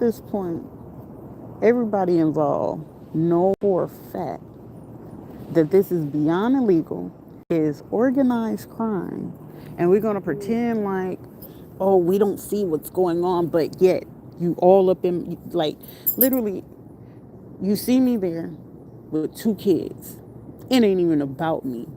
this point, everybody involved know for a fact that this is beyond illegal, is organized crime, and we're gonna pretend like, oh, we don't see what's going on, but yet you all up in like literally you see me there with two kids. It ain't even about me.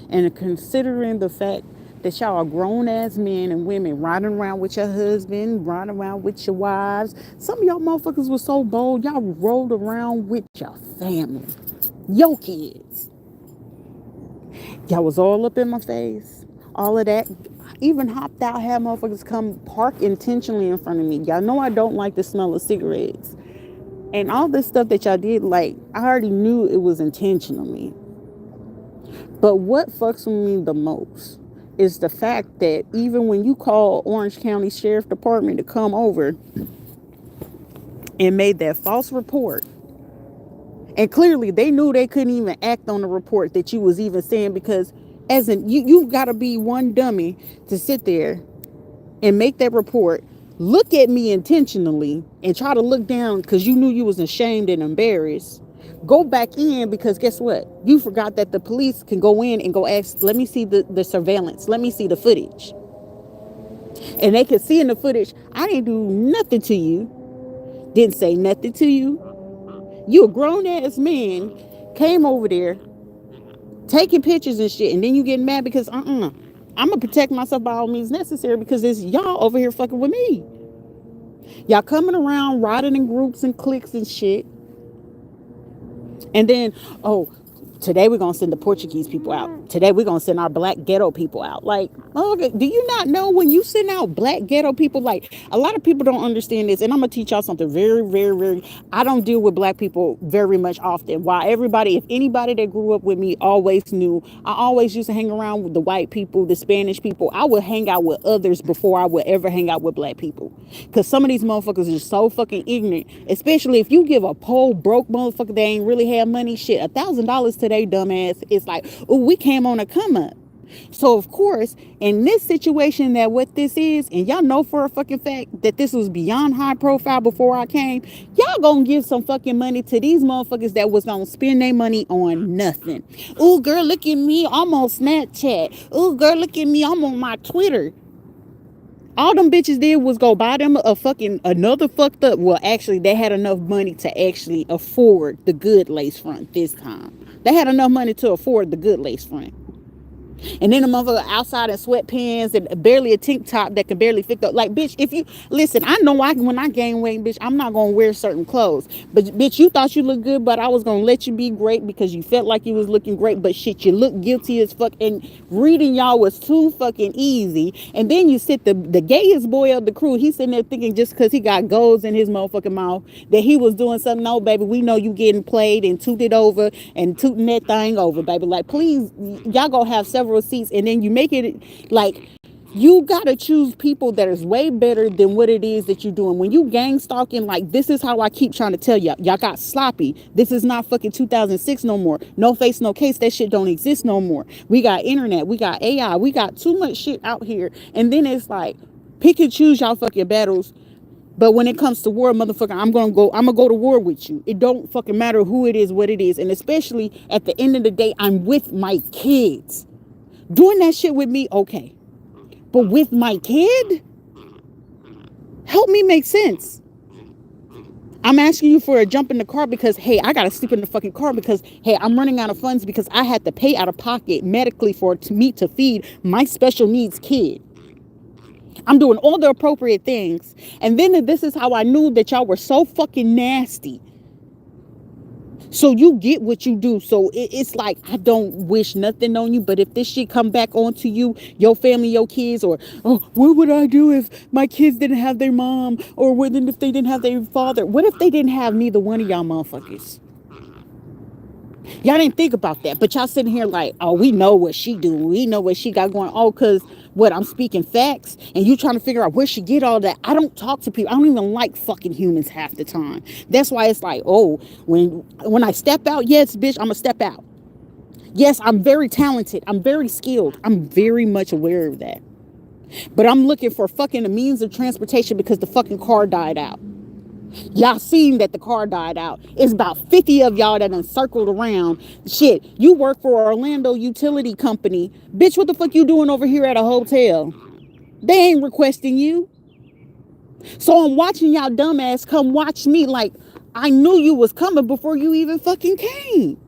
And considering the fact that y'all are grown ass men and women riding around with your husband, riding around with your wives. Some of y'all motherfuckers was so bold, y'all rolled around with your family, your kids. Y'all was all up in my face. All of that. Even hopped out, had motherfuckers come park intentionally in front of me. Y'all know I don't like the smell of cigarettes. And all this stuff that y'all did, like, I already knew it was intentionally. But what fucks with me the most is the fact that even when you call Orange County Sheriff Department to come over and made that false report, and clearly they knew they couldn't even act on the report that you was even saying, because as in you gotta be one dummy to sit there and make that report, look at me intentionally and try to look down because you knew you was ashamed and embarrassed. Go back in because guess what? You forgot that the police can go in and go ask, let me see the surveillance. Let me see the footage. And they could see in the footage, I didn't do nothing to you. Didn't say nothing to you. You a grown ass man came over there taking pictures and shit, and then you getting mad because I'm gonna protect myself by all means necessary because it's y'all over here fucking with me. Y'all coming around riding in groups and cliques and shit. And then, oh, today we're gonna send the Portuguese people out. Today we're gonna send our black ghetto people out. Like, okay, do you not know when you send out black ghetto people? Like, a lot of people don't understand this, and I'm gonna teach y'all something very, very, very. I don't deal with black people very much often. Why everybody, if anybody that grew up with me always knew, I always used to hang around with the white people, the Spanish people. I would hang out with others before I would ever hang out with black people, because some of these motherfuckers are so fucking ignorant. Especially if you give a poor broke motherfucker that ain't really have money, shit, $1,000 today, dumbass. It's like, oh, we came on a come up. So of course, in this situation, that what this is, and y'all know for a fucking fact that this was beyond high profile before I came, y'all gonna give some fucking money to these motherfuckers that was gonna spend their money on nothing. Oh girl, look at me, I'm on Snapchat. Oh girl, look at me, I'm on my Twitter. All them bitches did was go buy them a fucking another fucked up. Well, actually, they had enough money to actually afford the good lace front this time. They had enough money to afford the good lace front. And then the motherfucker outside in sweatpants and barely a tank top that can barely fit up. Like, bitch, if you listen, I know when I gain weight, bitch, I'm not gonna wear certain clothes. But bitch, you thought you looked good, but I was gonna let you be great because you felt like you was looking great. But shit, you look guilty as fuck. And reading y'all was too fucking easy. And then you sit the gayest boy of the crew. He's sitting there thinking just because he got golds in his motherfucking mouth that he was doing something. No, baby, we know you getting played and tooted over and tooting that thing over, baby. Like, please, y'all gonna have several seats, and then you make it like you gotta choose people that is way better than what it is that you're doing. When you gang stalking, like, this is how I keep trying to tell y'all got sloppy. This is not fucking 2006 no more. No face, no case. That shit don't exist no more. We got internet, we got AI, we got too much shit out here. And then it's like, pick and choose y'all fucking battles. But when it comes to war, motherfucker, I'm gonna go to war with you. It don't fucking matter who it is, what it is. And especially at the end of the day, I'm with my kids. Doing that shit with me, okay. But with my kid, help me make sense. I'm asking you for a jump in the car because, hey, I gotta sleep in the fucking car because, hey, I'm running out of funds because I had to pay out of pocket medically for me to feed my special needs kid. I'm doing all the appropriate things. And then this is how I knew that y'all were so fucking nasty. So you get what you do. So it's like, I don't wish nothing on you, but if this shit come back onto you, your family, your kids, or, oh, what would I do if my kids didn't have their mom? Or what if they didn't have their father? What if they didn't have neither one of y'all motherfuckers? Y'all didn't think about that, but y'all sitting here like, oh, we know what she do. We know what she got going. Oh, because what, I'm speaking facts, and you trying to figure out where she get all that. I don't talk to people. I don't even like fucking humans half the time. That's why it's like, oh, when I step out, yes, bitch, I'm gonna step out. Yes, I'm very talented. I'm very skilled. I'm very much aware of that. But I'm looking for fucking a means of transportation because the fucking car died out. Y'all seen that the car died out. It's about 50 of y'all that done circled around. Shit, you work for Orlando Utility Company. Bitch, what the fuck you doing over here at a hotel? They ain't requesting you. So I'm watching y'all dumbass come watch me like I knew you was coming before you even fucking came.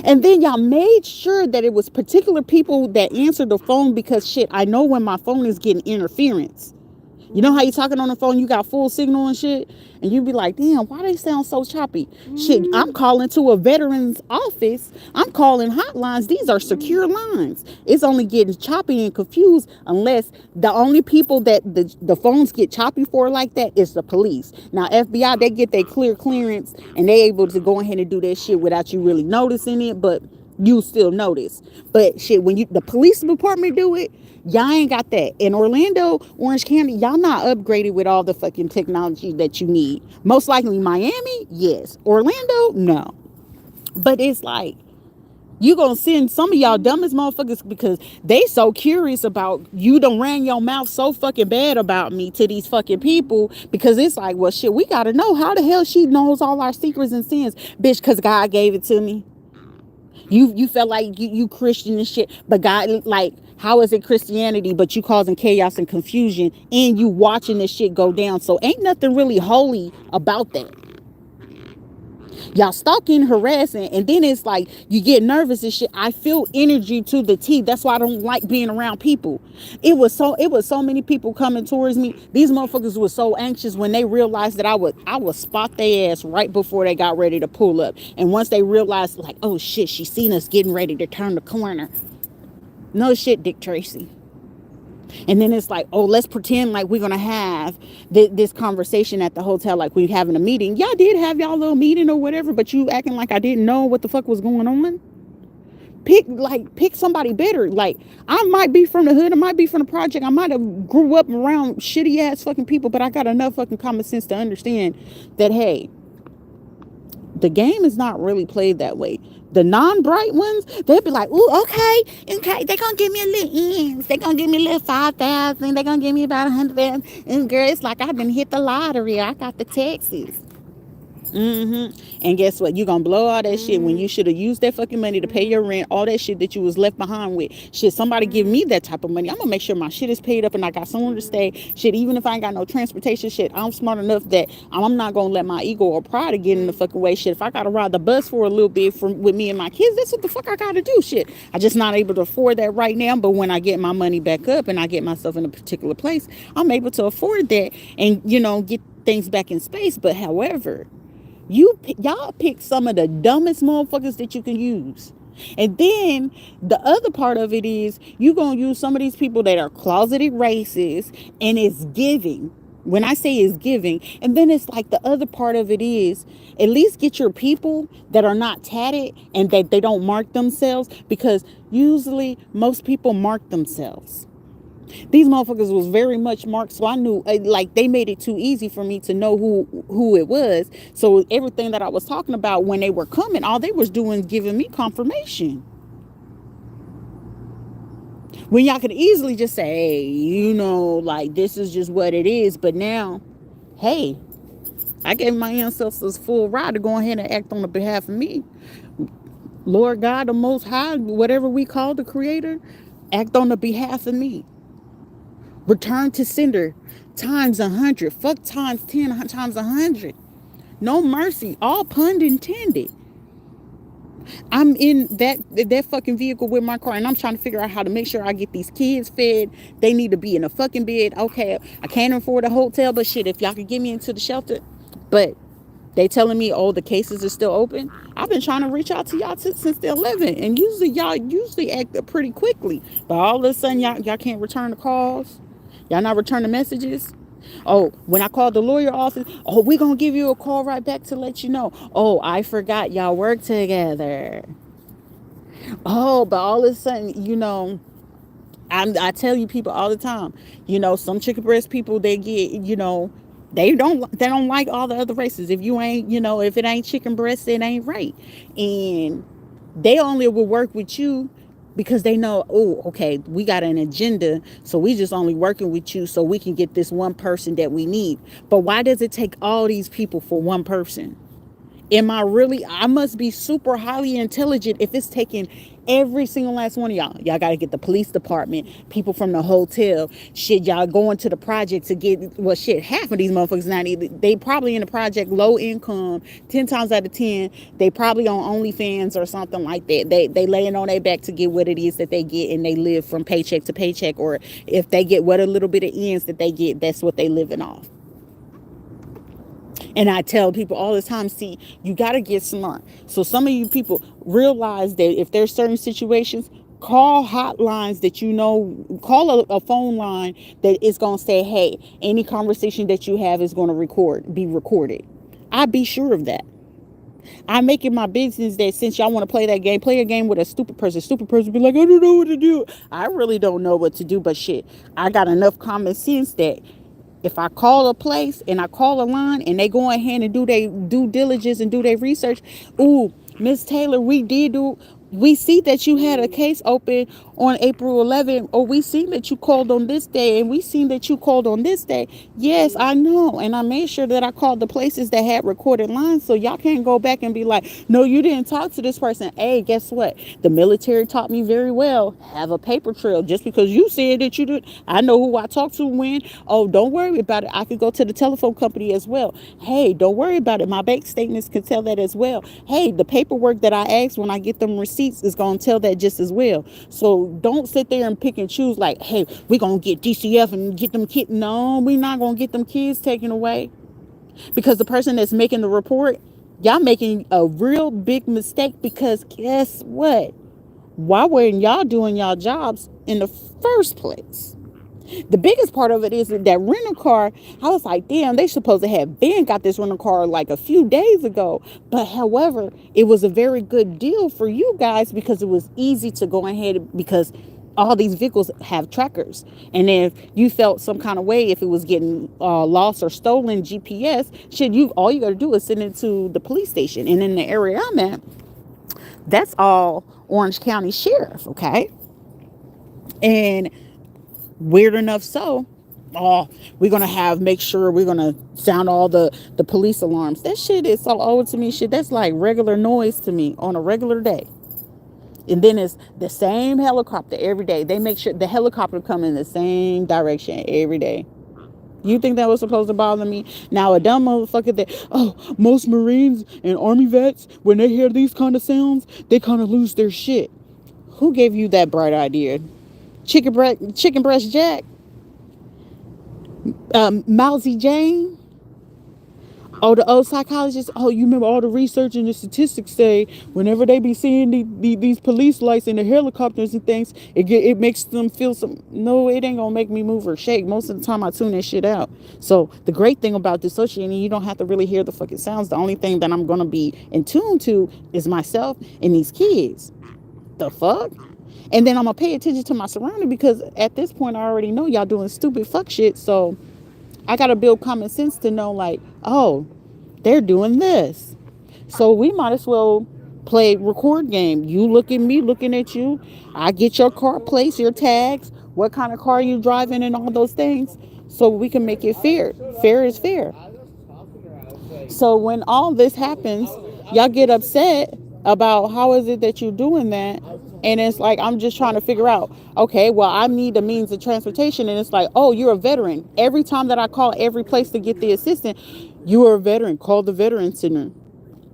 And then y'all made sure that it was particular people that answered the phone because shit, I know when my phone is getting interference. You know how you talking on the phone, you got full signal and shit, and you be like, damn, why they sound so choppy? Shit, I'm calling to a veteran's office. I'm calling hotlines. These are secure lines. It's only getting choppy and confused unless the only people that the phones get choppy for like that is the police. Now, FBI, they get their clearance and they able to go ahead and do that shit without you really noticing it, but you still notice. But shit, when the police department do it, y'all ain't got that. In Orlando, Orange County, y'all not upgraded with all the fucking technology that you need. Most likely Miami, yes. Orlando, no. But it's like, you gonna send some of y'all dumbest motherfuckers because they so curious about you done ran your mouth so fucking bad about me to these fucking people because it's like, well, shit, we gotta know how the hell she knows all our secrets and sins. Bitch, because God gave it to me. You felt like you Christian and shit, but God, like, how is it Christianity, but you causing chaos and confusion and you watching this shit go down? So ain't nothing really holy about that. Y'all stalking, harassing, and then it's like you get nervous and shit. I feel energy to the T. That's why I don't like being around people. It was so many people coming towards me. These motherfuckers were so anxious when they realized that I would spot their ass right before they got ready to pull up. And once they realized, like, oh shit, she seen us getting ready to turn the corner. No shit, Dick Tracy. And then it's like, oh, let's pretend like we're gonna have this conversation at the hotel, like we having a meeting. Y'all did have y'all little meeting or whatever, but you acting like I didn't know what the fuck was going on. Pick somebody better. Like, I might be from the hood, I might be from the project, I might have grew up around shitty ass fucking people, but I got enough fucking common sense to understand that, hey, the game is not really played that way. The non-bright ones, they'll be like, ooh, okay, they're gonna give me a little ends. They're gonna give me a little 5,000. They're gonna give me about 100,000. And girl, it's like I've been hit the lottery. I got the Texas. And guess what? You're gonna blow all that shit when you should have used that fucking money to pay your rent, all that shit that you was left behind with. Shit, somebody give me that type of money. I'm gonna make sure my shit is paid up and I got somewhere to stay. Shit, even if I ain't got no transportation, shit, I'm smart enough that I'm not gonna let my ego or pride get in the fucking way. Shit, if I gotta ride the bus for a little bit with me and my kids, that's what the fuck I gotta do. Shit, I just not able to afford that right now. But when I get my money back up and I get myself in a particular place, I'm able to afford that and, get things back in space. But however, y'all pick some of the dumbest motherfuckers that you can use. And then the other part of it is you gonna use some of these people that are closeted racists, and it's giving. When I say it's giving, and then it's like the other part of it is at least get your people that are not tatted and that they don't mark themselves, because usually most people mark themselves. These motherfuckers was very much marked, so I knew, like, they made it too easy for me to know who it was. So everything that I was talking about when they were coming, all they was doing is giving me confirmation. When y'all could easily just say, hey, like, this is just what it is. But now, hey, I gave my ancestors full right to go ahead and act on the behalf of me. Lord God, the Most High, whatever we call the Creator, act on the behalf of me. Return to sender times 100. Fuck times 10 times 100. No mercy. All pun intended. I'm in that fucking vehicle with my car, and I'm trying to figure out how to make sure I get these kids fed. They need to be in a fucking bed. Okay, I can't afford a hotel, but shit, if y'all could get me into the shelter. But they telling me, oh, the cases are still open. I've been trying to reach out to y'all since the 11th, and usually y'all act pretty quickly. But all of a sudden, y'all can't return the calls. Y'all not returning messages. Oh, when I called the lawyer office, oh, we gonna give you a call right back to let you know. Oh, I forgot y'all work together. Oh, but all of a sudden, I tell you people all the time, some chicken breast people, they get, they don't like all the other races. If you ain't, if it ain't chicken breast, it ain't right. And they only will work with you because they know, oh, okay, we got an agenda, so we just only working with you so we can get this one person that we need. But why does it take all these people for one person? Am I really, I must be super highly intelligent if it's taking every single last one of y'all. Y'all got to get the police department, people from the hotel, shit, y'all going to the project to get, well, shit, half of these motherfuckers not even, they probably in the project low income, 10 times out of 10, they probably on OnlyFans or something like that. They laying on their back to get what it is that they get, and they live from paycheck to paycheck, or if they get what a little bit of ends that they get, that's what they living off. And I tell people all the time, see, you got to get smart. So some of you people realize that if there's certain situations, call hotlines that you know, call a phone line that is going to say, hey, any conversation that you have is going to be recorded. I be sure of that. I make it my business that since y'all want to play that game, play a game with a stupid person. Stupid person be like, I don't know what to do. I really don't know what to do, but shit, I got enough common sense that if I call a place and I call a line and they go ahead and do their due diligence and do their research, ooh, Miss Taylor, we see that you had a case open on April 11th, or we seen that you called on this day, and we seen that you called on this day. Yes, I know. And I made sure that I called the places that had recorded lines, so y'all can't go back and be like, no, you didn't talk to this person. Hey, guess what? The military taught me very well. Have a paper trail. Just because you said that you did, I know who I talked to when. Oh, don't worry about it. I could go to the telephone company as well. Hey, don't worry about it. My bank statements can tell that as well. Hey, the paperwork that I asked when I get them receipts is going to tell that just as well. So don't sit there and pick and choose like, hey, we're going to get DCF and get them kids. No, we're not going to get them kids taken away, because the person that's making the report, y'all making a real big mistake, because guess what? Why weren't y'all doing y'all jobs in the first place? The biggest part of it is that rental car. I was like, damn, they supposed to have been got this rental car like a few days ago. But however, it was a very good deal for you guys, because it was easy to go ahead, because all these vehicles have trackers. And if you felt some kind of way, if it was getting lost or stolen GPS, shit, all you got to do is send it to the police station. And in the area I'm at, that's all Orange County Sheriff, okay? And weird enough, so we're gonna make sure we're gonna sound all the police alarms. That shit is so old to me. Shit, that's like regular noise to me on a regular day. And then it's the same helicopter every day. They make sure the helicopter come in the same direction every day. You think that was supposed to bother me? Now a dumb motherfucker that, most Marines and Army vets, when they hear these kind of sounds, they kind of lose their shit. Who gave you that bright idea? Chicken breast Jack, Mousy Jane, the old psychologists. Oh, you remember all the research and the statistics say whenever they be seeing these police lights and the helicopters and things, it makes them feel some. No, it ain't gonna make me move or shake. Most of the time, I tune that shit out. So the great thing about dissociating, you don't have to really hear the fucking sounds. The only thing that I'm gonna be in tune to is myself and these kids. The fuck. And then I'm going to pay attention to my surroundings, because at this point I already know y'all doing stupid fuck shit. So I got to build common sense to know like, oh, they're doing this. So we might as well play record game. You look at me looking at you. I get your car plates, your tags, what kind of car you driving, and all those things. So we can make it fair. Fair is fair. So when all this happens, y'all get upset about how is it that you're doing that. And it's like, I'm just trying to figure out, okay, well, I need a means of transportation. And it's like, oh, you're a veteran. Every time that I call every place to get the assistant, you are a veteran. Call the veteran center.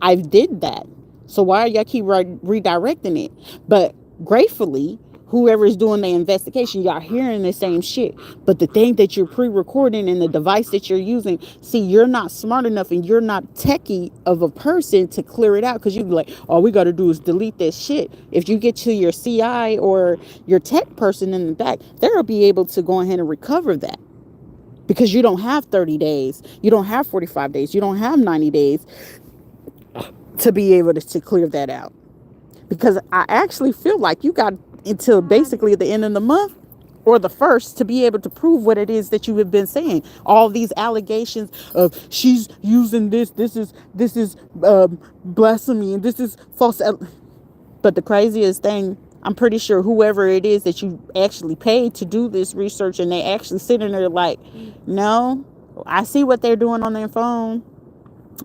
I did that. So why are y'all keep redirecting it? But gratefully, whoever is doing the investigation, y'all hearing the same shit. But the thing that you're pre-recording and the device that you're using, see, you're not smart enough and you're not techie of a person to clear it out, because you be like, all we got to do is delete this shit. If you get to your CI or your tech person in the back, they'll be able to go ahead and recover that, because you don't have 30 days. You don't have 45 days. You don't have 90 days to be able to clear that out. Because I actually feel like you got until basically the end of the month or the first to be able to prove what it is that you have been saying. All these allegations of she's using this is blasphemy, and this is false. But the craziest thing I'm pretty sure whoever it is that you actually paid to do this research, and they actually sitting there like, no, I see what they're doing on their phone.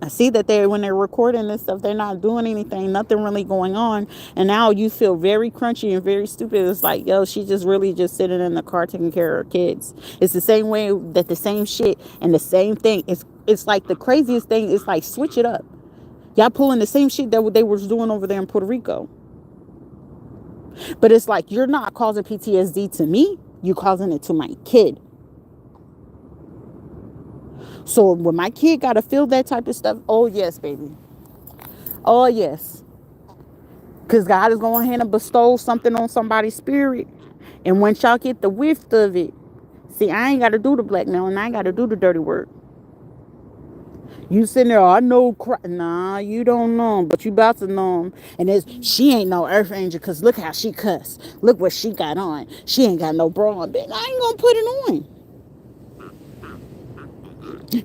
I see that when they're recording this stuff, they're not doing anything, nothing really going on. And now you feel very crunchy and very stupid. It's like, yo, she just really just sitting in the car taking care of her kids. It's the same way that the same shit and the same thing. It's like the craziest thing is like, switch it up. Y'all pulling the same shit that they was doing over there in Puerto Rico. But it's like, you're not causing PTSD to me. You're causing it to my kid. So when my kid got to feel that type of stuff, oh, yes, baby. Oh, yes. Because God is going ahead and bestow something on somebody's spirit. And once y'all get the whiff of it, see, I ain't got to do the blackmail and I ain't got to do the dirty work. You sitting there, I know, nah, you don't know him, but you about to know him. And she ain't no earth angel, because look how she cuss. Look what she got on. She ain't got no bra on. Bitch, I ain't going to put it on.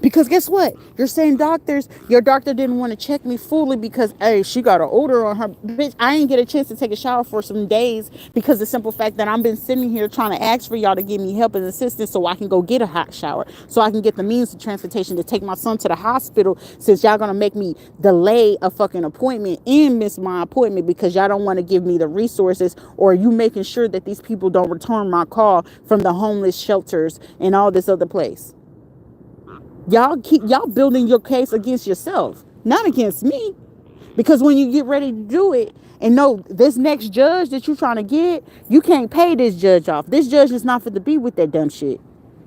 Because guess what? Your doctor didn't want to check me fully because, hey, she got an odor on her. Bitch, I ain't get a chance to take a shower for some days because the simple fact that I've been sitting here trying to ask for y'all to give me help and assistance so I can go get a hot shower, so I can get the means of transportation to take my son to the hospital, since y'all gonna make me delay a fucking appointment and miss my appointment because y'all don't want to give me the resources, or you making sure that these people don't return my call from the homeless shelters and all this other place. Y'all building your case against yourself, not against me. Because when you get ready to do it, and no, this next judge that you're trying to get, you can't pay this judge off. This judge is not for to be with that dumb shit.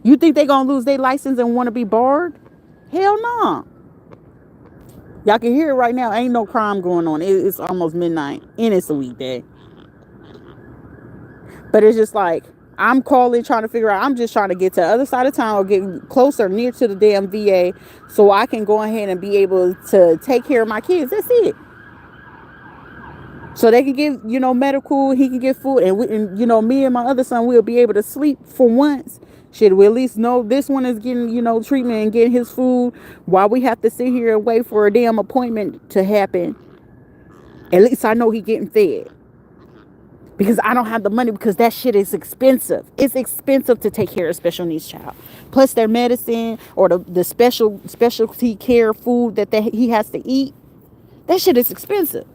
You think they gonna lose their license and want to be barred? Hell no. Y'all can hear it right now. Ain't no crime going on. It's almost midnight and it's a weekday. But it's just like, I'm calling, trying to figure out, I'm just trying to get to the other side of town or get closer, near to the damn VA, so I can go ahead and be able to take care of my kids. That's it. So they can get, medical, he can get food, and me and my other son will be able to sleep for once. Shit, we at least know this one is getting, treatment and getting his food, while we have to sit here and wait for a damn appointment to happen. At least I know he getting fed. Because I don't have the money, because that shit is expensive. It's expensive to take care of a special needs child. Plus their medicine or the specialty care food that he has to eat. That shit is expensive.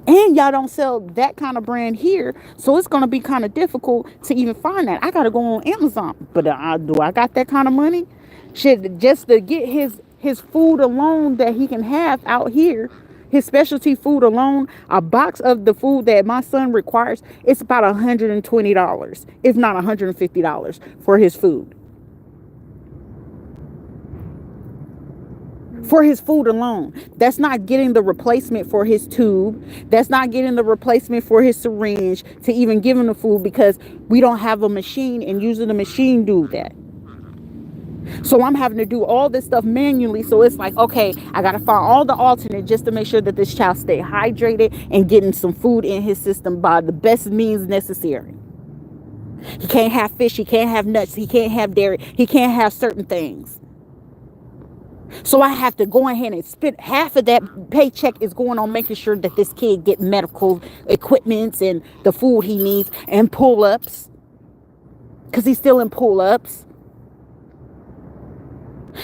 And y'all don't sell that kind of brand here. So it's going to be kind of difficult to even find that. I got to go on Amazon. But do I got that kind of money? Shit, just to get his food alone that he can have out here. His specialty food alone, a box of the food that my son requires, it's about $120, if not $150 for his food. For his food alone. That's not getting the replacement for his tube. That's not getting the replacement for his syringe to even give him the food, because we don't have a machine, and using the machine do that. So I'm having to do all this stuff manually. So it's like, okay, I got to find all the alternate just to make sure that this child stay hydrated and getting some food in his system by the best means necessary. He can't have fish. He can't have nuts. He can't have dairy. He can't have certain things. So I have to go ahead and spend half of that paycheck is going on making sure that this kid get medical equipment and the food he needs, and pull-ups, because he's still in pull-ups.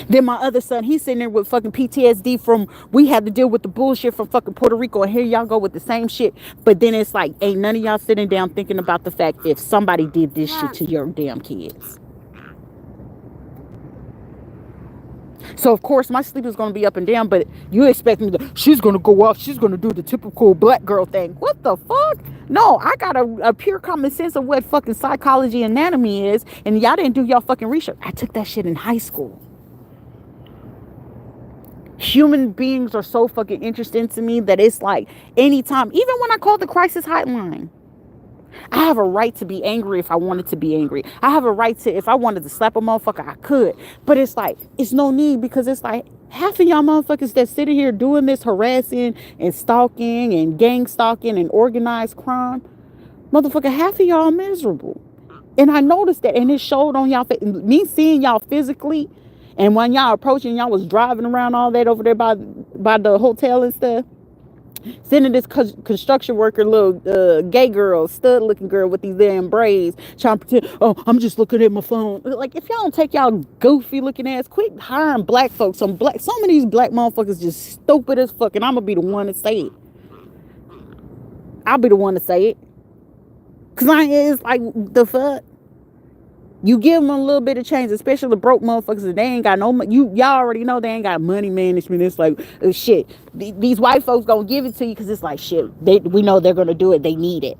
Then my other son, he's sitting there with fucking PTSD from, we had to deal with the bullshit from fucking Puerto Rico, and here y'all go with the same shit. But then it's like, ain't none of y'all sitting down thinking about the fact if somebody did this shit to your damn kids. So of course my sleep is going to be up and down, but you expect me to, she's going to go off, she's going to do the typical black girl thing. What the fuck? No, I got a pure common sense of what fucking psychology anatomy is, and y'all didn't do y'all fucking research. I took that shit in high school. Human beings are so fucking interesting to me that it's like, anytime, even when I call the crisis hotline, I have a right to be angry if I wanted to be angry. I have a right to, if I wanted to slap a motherfucker, I could. But it's like, it's no need, because it's like, half of y'all motherfuckers that sitting here doing this harassing and stalking and gang stalking and organized crime, motherfucker, half of y'all miserable. And I noticed that, and it showed on y'all face. Me seeing y'all physically, and when y'all approaching, y'all was driving around all that over there by the hotel and stuff. Sending this construction worker, little gay girl, stud looking girl with these damn braids, trying to pretend, oh, I'm just looking at my phone. Like, if y'all don't take y'all goofy looking ass, quit hiring black folks. Some of these black motherfuckers just stupid as fuck, and I'm gonna be the one to say it. I'll be the one to say it. Cause it's like, the fuck. You give them a little bit of change, especially the broke motherfuckers. They ain't got no money. Y'all already know they ain't got money management. It's like, shit. These white folks gonna give it to you because it's like, shit. We know they're gonna do it. They need it.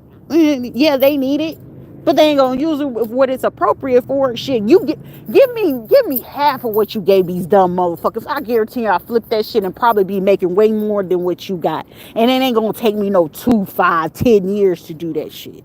Yeah, they need it, but they ain't gonna use it with what it's appropriate for. Shit, give me half of what you gave these dumb motherfuckers. I guarantee you, I flip that shit and probably be making way more than what you got, and it ain't gonna take me no 2, 5, 10 years to do that shit.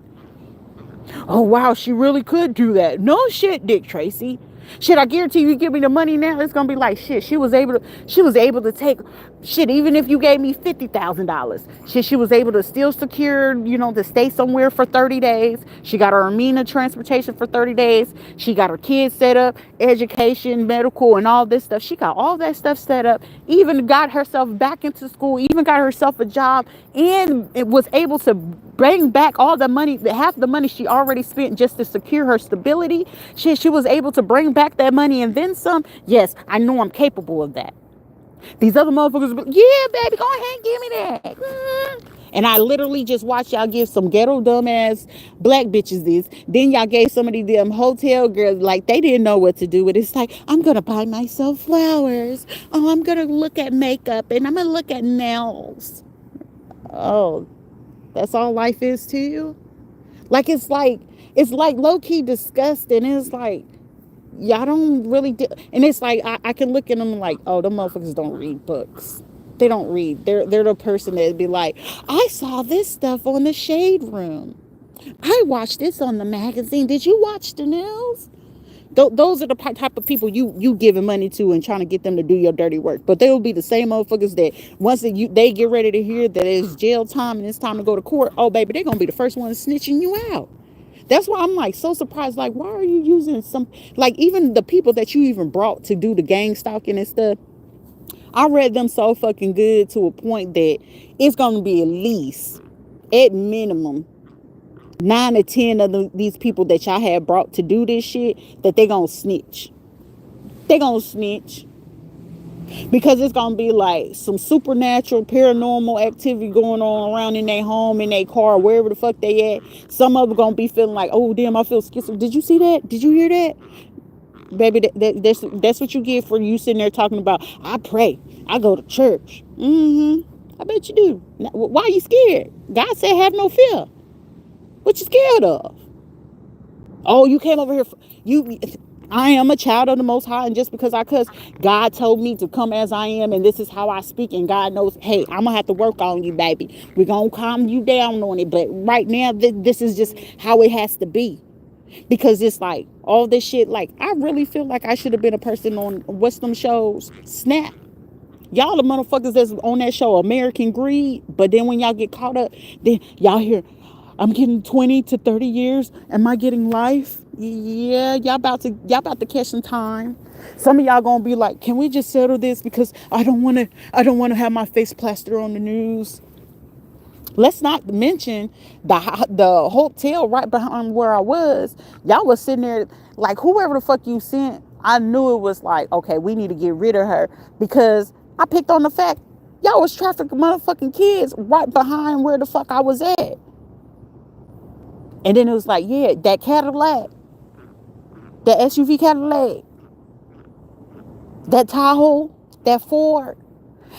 Oh wow, she really could do that. No shit, Dick Tracy. Shit, I guarantee you give me the money now, it's gonna be like, shit, she was able to take, shit, even if you gave me $50,000, shit, she was able to still secure, to stay somewhere for 30 days. She got her Amina transportation for 30 days. She got her kids set up, education, medical, and all this stuff. She got all that stuff set up, even got herself back into school, even got herself a job, and it was able to bring back all the money, half the money she already spent just to secure her stability. She was able to bring back that money and then some. Yes, I know I'm capable of that. These other motherfuckers, yeah, baby, go ahead and give me that. And I literally just watched y'all give some ghetto dumbass black bitches this. Then y'all gave some of these damn hotel girls, like, they didn't know what to do with it. It's like, I'm gonna buy myself flowers. Oh, I'm gonna look at makeup and I'm gonna look at nails. Oh, that's all life is to you? Like, it's like low-key disgusting. It's like, y'all don't really do, and it's like, I can look at them like, oh, them motherfuckers don't read books. They don't read. They're the person that'd be like, I saw this stuff on the Shade Room. I watched this on the magazine. Did you watch the news? Those are the type of people you giving money to and trying to get them to do your dirty work. But they will be the same motherfuckers that once they get ready to hear that it's jail time and it's time to go to court, oh baby, they're gonna be the first one snitching you out. That's why I'm like so surprised. Like, why are you using some, like, even the people that you even brought to do the gang stalking and stuff? I read them so fucking good to a point that it's gonna be at least, at minimum, 9 or 10 of these people that y'all had brought to do this shit, that they gonna snitch. They gonna snitch. Because it's gonna be like some supernatural, paranormal activity going on around in their home, in their car, wherever the fuck they at. Some of them gonna be feeling like, oh damn, I feel schizophrenic. Did you see that? Did you hear that? Baby, that's what you get for you sitting there talking about, I pray, I go to church. I bet you do. Why are you scared? God said have no fear. What you scared of? Oh, you came over here for, I am a child of the Most High, and just because I cuss, God told me to come as I am, and this is how I speak, and God knows, hey, I'm gonna have to work on you, baby. We're gonna calm you down on it, but right now, this is just how it has to be. Because it's like, all this shit, like, I really feel like I should have been a person on, what's them shows? Snap. Y'all the motherfuckers that's on that show, American Greed, but then when y'all get caught up, then y'all hear, I'm getting 20 to 30 years. Am I getting life? Yeah, y'all about to catch some time. Some of y'all gonna be like, can we just settle this because I don't want to have my face plastered on the news. Let's not mention the hotel right behind where I was. Y'all was sitting there like, whoever the fuck you sent, I knew it was like, okay, we need to get rid of her, because I picked on the fact y'all was trafficking motherfucking kids right behind where the fuck I was at. And then it was like, yeah, that Cadillac, that SUV Cadillac, that Tahoe, that Ford.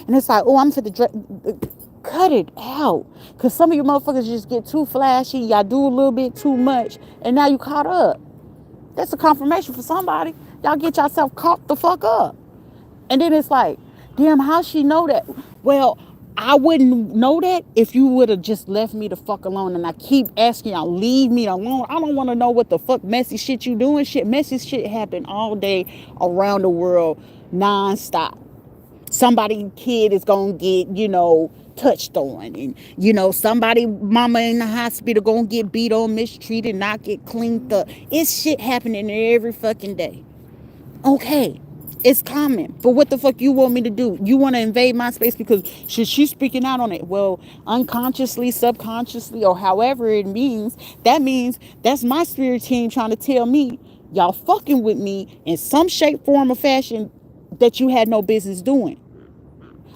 And it's like, oh, I'm for the cut it out. Because some of you motherfuckers just get too flashy. Y'all do a little bit too much. And now you caught up. That's a confirmation for somebody. Y'all get yourself caught the fuck up. And then it's like, damn, how she know that? Well, I wouldn't know that if you would have just left me the fuck alone. And I keep asking y'all, leave me alone. I don't want to know what the fuck messy shit you doing. Messy shit happen all day around the world, non-stop. Somebody kid is gonna get, touched on, and somebody mama in the hospital gonna get beat on, mistreated, not get cleaned up. It's shit happening every fucking day. Okay, It's common. But what the fuck you want me to do? You want to invade my space because she's speaking out on it. Well, unconsciously, subconsciously, or however it means, that means that's my spirit team trying to tell me y'all fucking with me in some shape, form, or fashion that you had no business doing.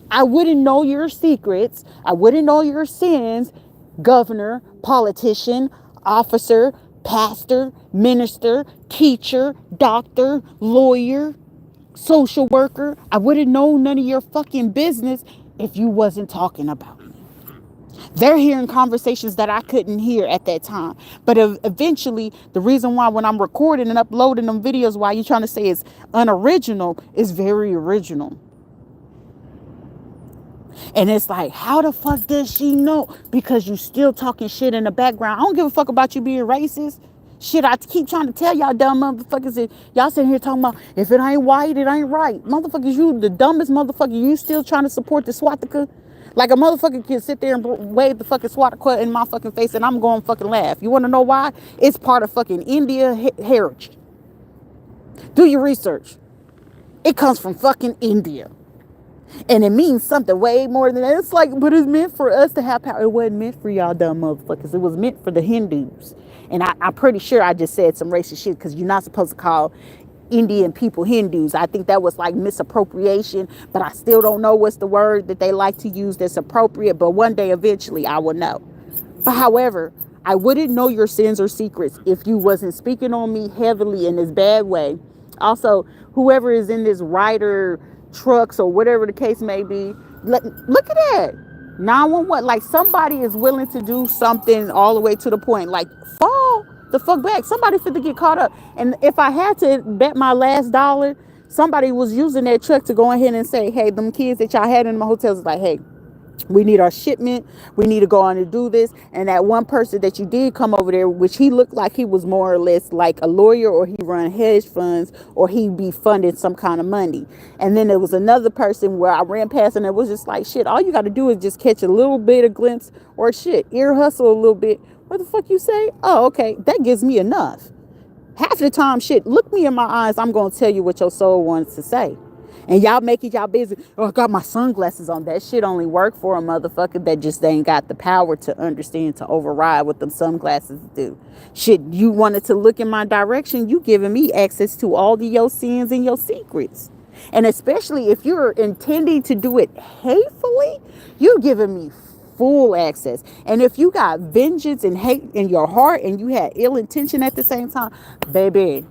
I wouldn't know your secrets. I wouldn't know your sins, governor, politician, officer, pastor, minister, teacher, doctor, lawyer, social worker. I wouldn't know none of your fucking business if you wasn't talking about me. They're hearing conversations that I couldn't hear at that time. But eventually, the reason why when I'm recording and uploading them videos, why you trying to say it's unoriginal, is very original. And it's like, how the fuck does she know? Because you still talking shit in the background. I don't give a fuck about you being racist. Shit, I keep trying to tell y'all dumb motherfuckers that y'all sitting here talking about if it ain't white, it ain't right. Motherfuckers, you the dumbest motherfucker. You still trying to support the swastika? Like a motherfucker can sit there and wave the fucking swastika in my fucking face and I'm going to fucking laugh. You want to know why? It's part of fucking India heritage. Do your research. It comes from fucking India. And it means something way more than that. It's like, but it's meant for us to have power. It wasn't meant for y'all dumb motherfuckers. It was meant for the Hindus. And I'm pretty sure I just said some racist shit because you're not supposed to call Indian people Hindus. I think that was like misappropriation, but I still don't know what's the word that they like to use that's appropriate. But one day, eventually, I will know. But however, I wouldn't know your sins or secrets if you wasn't speaking on me heavily in this bad way. Also, whoever is in this rider trucks or whatever the case may be, look at that 911. Like somebody is willing to do something all the way to the point like fall the fuck back. Somebody fit to get caught up. And if I had to bet my last dollar, somebody was using that truck to go ahead and say, hey, them kids that y'all had in my hotels is like, hey, we need our shipment. We need to go on and do this. And that one person that you did come over there, which he looked like he was more or less like a lawyer, or he run hedge funds, or he be funding some kind of money. And then there was another person where I ran past and it was just like, shit, all you got to do is just catch a little bit of glimpse or shit, ear hustle a little bit. What the fuck you say? Oh, okay. That gives me enough. Half the time, shit, look me in my eyes. I'm going to tell you what your soul wants to say. And y'all make it y'all busy. Oh, I got my sunglasses on. That shit only work for a motherfucker that just ain't got the power to understand, to override what them sunglasses do. Shit, you wanted to look in my direction. You giving me access to all of your sins and your secrets. And especially if you're intending to do it hatefully, you giving me full access. And if you got vengeance and hate in your heart and you had ill intention at the same time, baby,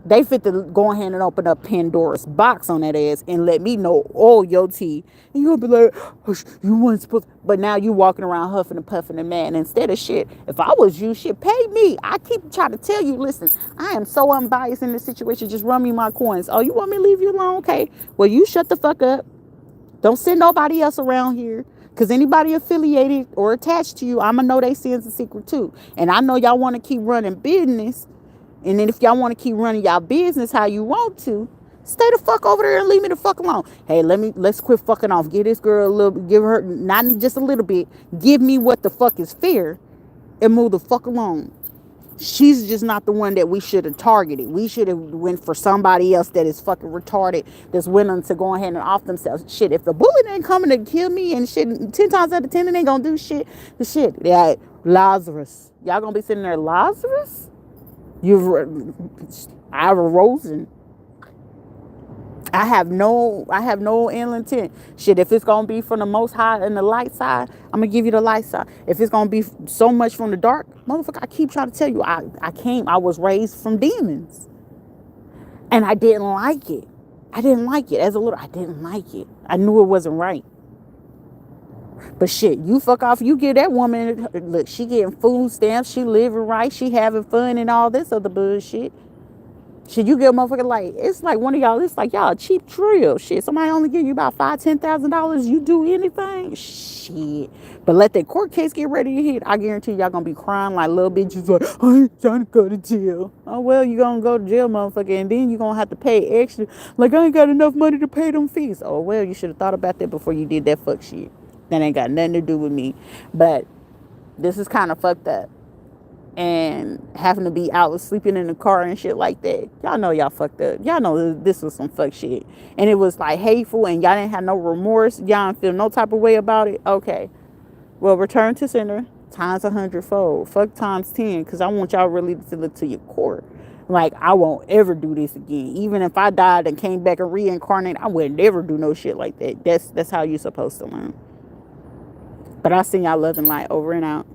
they fit to go ahead and open up Pandora's box on that ass and let me know all your tea. And you'll be like, oh, you weren't supposed to. But now you walking around huffing and puffing and mad. Instead of shit, if I was you, shit, pay me. I keep trying to tell you, listen, I am so unbiased in this situation. Just run me my coins. Oh, you want me to leave you alone? Okay. Well, you shut the fuck up. Don't send nobody else around here. Because anybody affiliated or attached to you, I'm going to know they sins a secret too. And I know y'all want to keep running business. And then if y'all want to keep running y'all business how you want to, stay the fuck over there and leave me the fuck alone. Hey, let's quit fucking off. Give this girl a little, give her, not just a little bit, give me what the fuck is fair and move the fuck along. She's just not the one that we should have targeted. We should have went for somebody else that is fucking retarded, that's willing to go ahead and off themselves. Shit, if the bullet ain't coming to kill me and shit, 10 times out of 10 it ain't gonna do shit. The shit, yeah, Lazarus. Y'all gonna be sitting there, Lazarus? Ira Rosen. I have no ill intent. Shit, if it's gonna be from the most high and the light side, I'm gonna give you the light side. If it's gonna be so much from the dark, motherfucker, I keep trying to tell you, I was raised from demons. And I didn't like it. I didn't like it. As a little, I didn't like it. I knew it wasn't right. But shit, you fuck off. You give that woman, look, she getting food stamps, she living right, she having fun and all this other bullshit. Shit, you get a motherfucker like, it's like one of y'all, it's like y'all a cheap trill. Shit, somebody only give you about $5,000-$10,000, you do anything? Shit. But let that court case get ready to hit, I guarantee y'all gonna be crying like little bitches like, I ain't trying to go to jail. Oh, well, you gonna go to jail, motherfucker, and then you gonna have to pay extra. Like, I ain't got enough money to pay them fees. Oh, well, you should have thought about that before you did that fuck shit. That ain't got nothing to do with me. But this is kind of fucked up. and having to be out sleeping in the car and shit like that. Y'all know y'all fucked up. Y'all know this was some fuck shit. And it was like hateful and y'all didn't have no remorse. Y'all didn't feel no type of way about it. Okay. Well, return to center times 100-fold. Fuck times 10, because I want y'all really to look to your core. Like, I won't ever do this again. Even if I died and came back and reincarnate, I would never do no shit like that. That's how you're supposed to learn. But I seen y'all love and light. Over and out.